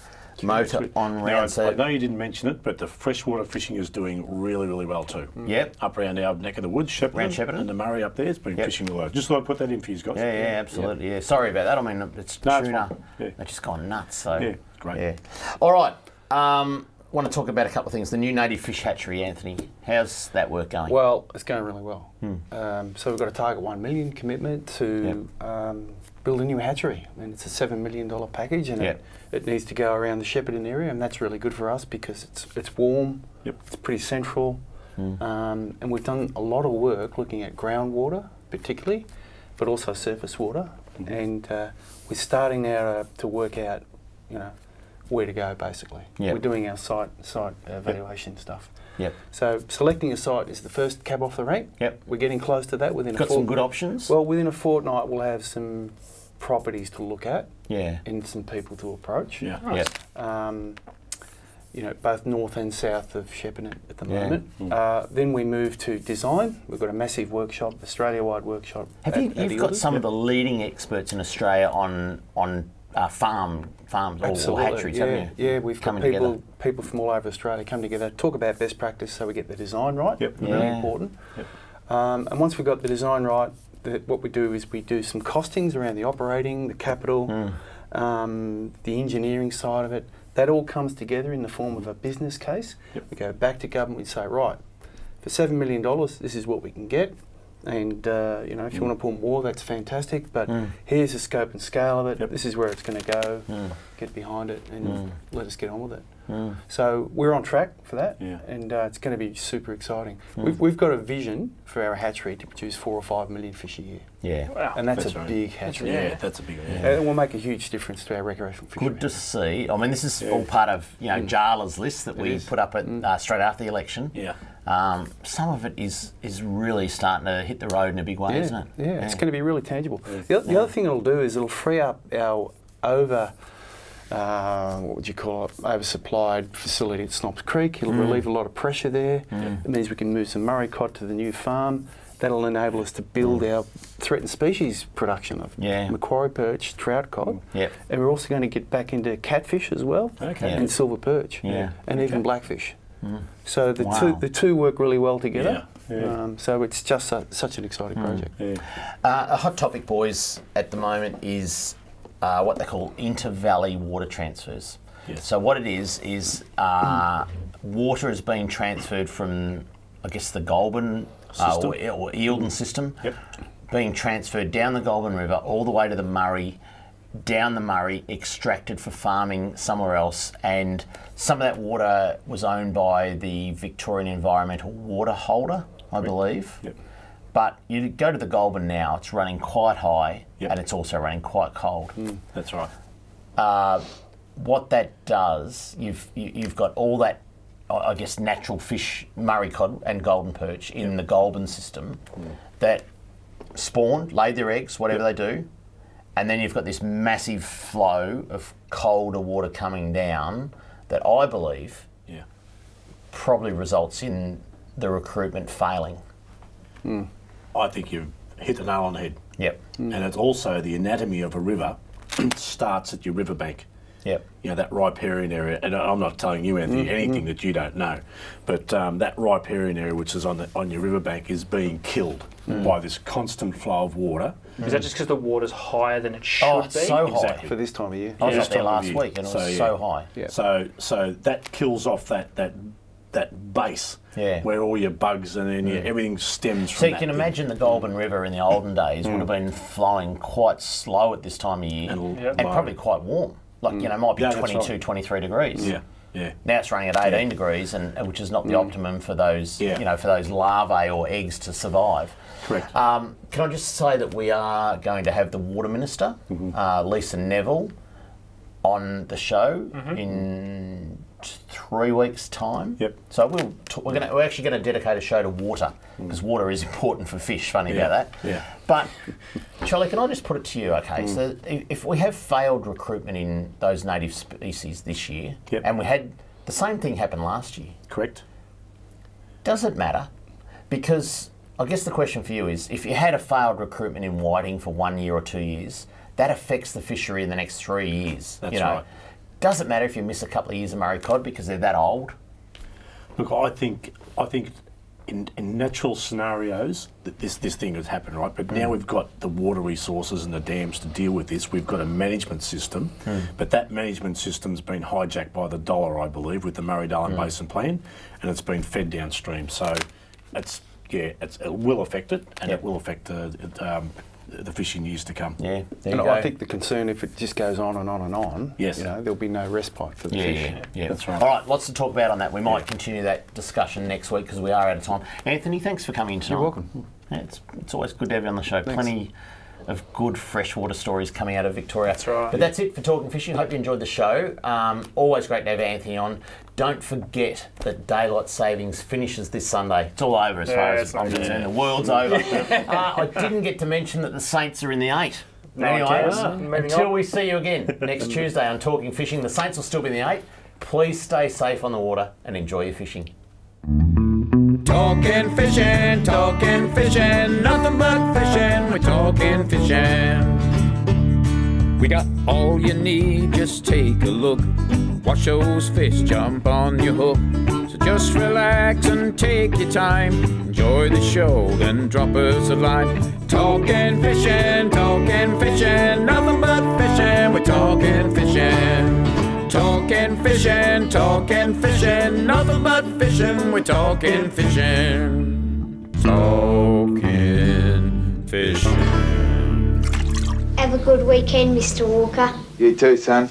motor on round. I know you didn't mention it, but the freshwater fishing is doing really, really well too. Yep. Up around our neck of the woods, Shepparton, and the Murray up there has been fishing really well. Just thought I'd put that in for you guys. Yeah, absolutely. Yeah. Sorry about that. I mean, it's tuna. They've just gone nuts. So yeah, great. Yeah. All right. Want to talk about a couple of things. The new native fish hatchery, Anthony. How's that work going? Well, it's going really well. So we've got a target 1 million commitment to build a new hatchery, and it's a $7 million package, and it needs to go around the Shepparton area, and that's really good for us because it's warm, it's pretty central, and we've done a lot of work looking at groundwater particularly, but also surface water, and we're starting now to work out, where to go basically. We're doing our site evaluation stuff. So selecting a site is the first cab off the rank. We're getting close to that within a fortnight. Got some good options? Well, within a fortnight we'll have some properties to look at and some people to approach. Both north and south of Shepparton at the moment. Then we move to design. We've got a massive workshop, Australia-wide workshop. You've got some of the leading experts in Australia on farms or hatcheries, haven't you? Yeah, we've got people from all over Australia come together, talk about best practice so we get the design right. Really important. And once we've got the design right, what we do is we do some costings around the operating, the capital, the engineering side of it. That all comes together in the form of a business case. We go back to government and say, right, for $7 million, this is what we can get. And if you want to pull more, that's fantastic. But here's the scope and scale of it. This is where it's going to go. Get behind it and let us get on with it. So we're on track for that, and it's going to be super exciting. We've got a vision for our hatchery to produce 4 or 5 million fish a year. Wow. And that's a big hatchery. That's a big one. And it will make a huge difference to our recreational fishery. Good to see. I mean, this is all part of Jarla's list that we put up at straight after the election. Some of it is really starting to hit the road in a big way, isn't it? Yeah, it's going to be really tangible. The other thing it'll do is it'll free up our oversupplied facility at Snobs Creek. It'll relieve a lot of pressure there. It means we can move some Murray cod to the new farm. That'll enable us to build our threatened species production of Macquarie perch, trout cod, and we're also going to get back into catfish as well, and silver perch, and even blackfish. So the two work really well together. So it's just such an exciting project. A hot topic, boys, at the moment is what they call inter-valley water transfers. So what it is water is being transferred from, I guess, the Goulburn or Eildon system, being transferred down the Goulburn River all the way to the Murray, down the Murray, extracted for farming somewhere else, and some of that water was owned by the Victorian Environmental Water Holder, I believe. But you go to the Goulburn now, it's running quite high, and it's also running quite cold. That's right. What that does, you've got all that, I guess, natural fish, Murray cod and golden perch in the Goulburn system that spawn, lay their eggs, whatever they do, and then you've got this massive flow of colder water coming down that I believe probably results in the recruitment failing. I think you've hit the nail on the head. And it's also the anatomy of a river starts at your riverbank. Yep. You know, that riparian area, and I'm not telling you, Anthony, anything that you don't know, but that riparian area, which is on your riverbank, is being killed by this constant flow of water. Is that just because the water's higher than it should be? Oh, it's so high. Exactly. For this time of year. I was up there last week and it was so high. Yeah. So that kills off that base where all your bugs and then everything stems from. So you can imagine the Goulburn River in the olden days would have been flowing quite slow at this time of year and probably quite warm. Like, you know, might be 22, 23 degrees. Yeah, yeah. Now it's running at 18 degrees, and which is not the optimum for those, you know, for those larvae or eggs to survive. Correct. Can I just say that we are going to have the Water Minister, Lisa Neville, on the show in 3 weeks' time. Yep. So we're actually going to dedicate a show to water because water is important for fish. Funny about that. Yeah. But Charlie, can I just put it to you? Okay, so if we have failed recruitment in those native species this year, and we had the same thing happen last year, correct? Does it matter? Because I guess the question for you is, if you had a failed recruitment in whiting for 1 year or 2 years, that affects the fishery in the next 3 years. That's right. Does it matter if you miss a couple of years of Murray cod because they're that old? Look, I think in natural scenarios that this thing has happened, right? But now we've got the water resources and the dams to deal with this. We've got a management system, but that management system's been hijacked by the dollar, I believe, with the Murray-Darling Basin Plan, and it's been fed downstream. So it will affect it, and it will affect the fishing years to come. Yeah, I think the concern, if it just goes on and on and on, yes, there'll be no respite for the fish. Yeah, that's right. All right, lots to talk about on that. We might continue that discussion next week because we are out of time. Anthony, thanks for coming in tonight. You're welcome. Yeah, it's always good to have you on the show. Thanks. Plenty of good freshwater stories coming out of Victoria. That's right. But that's it for Talking Fishing. Hope you enjoyed the show. Always great to have Anthony on. Don't forget that daylight savings finishes this Sunday. It's all over as far as I'm concerned. The world's over. I didn't get to mention that the Saints are in the 8. Anyway, until we see you again next Tuesday on Talking Fishing, the Saints will still be in the 8. Please stay safe on the water and enjoy your fishing. Talking fishing, nothing but fishing, we're talking fishing. We got all you need, just take a look. Watch those fish jump on your hook. So just relax and take your time. Enjoy the show, then drop us a line. Talking fishing, nothing but fishing, we're talking fishing. Talking fishing, nothing but fishing, we're talking fishing. Talking fishing. Have a good weekend, Mr. Walker. You too, son.